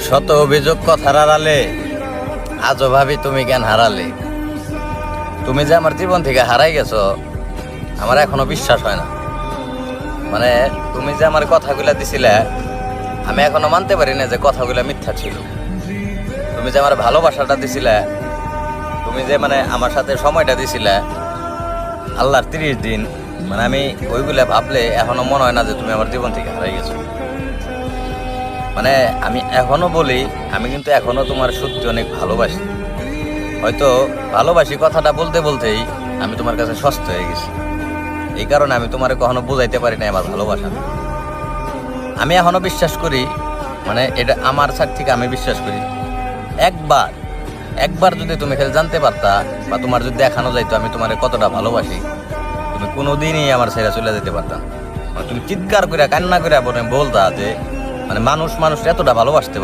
শত অভিযোগ কথার আড়ালে আজও ভাবি তুমি কেন হারালে। তুমি যে আমার জীবন থেকে হারাই গেছো আমার এখনো বিশ্বাস হয় না। মানে তুমি যে আমার কথাগুলা দিছিলে আমি এখনো মানতে পারি না যে কথাগুলা মিথ্যা ছিল। তুমি যে আমার ভালোবাসাটা দিছিলে, তুমি যে মানে আমার সাথে সময়টা দিছিলে আল্লাহর 30 দিন, মানে আমি ওইগুলা ভাবলে এখনো মনে হয় না যে তুমি আমার জীবন থেকে হারাই গেছো। মানে আমি এখনো বলি আমি কিন্তু এখনো তোমার সত্যি অনেক ভালোবাসি। হয়তো ভালোবাসি কথাটা বলতে বলতেই আমি তোমার কাছে সস্তা হয়ে গেছি। এই কারণে আমি তোমার কখনো বোঝাইতে পারি না আমার ভালোবাসা। আমি এখনো বিশ্বাস করি, মানে এটা আমার সাইড থেকে আমি বিশ্বাস করি, একবার যদি তুমি খেলে জানতে পারতা বা তোমার যদি দেখানো যাইতো আমি তোমার কতটা ভালোবাসি, তুমি কোনোদিনই আমার ছেড়ে চলে যেতে পারতাম। মানে তুমি চিৎকার করে কান্না করে বলতা যে মানে মানুষ এতটা ভালোবাসতে পারে।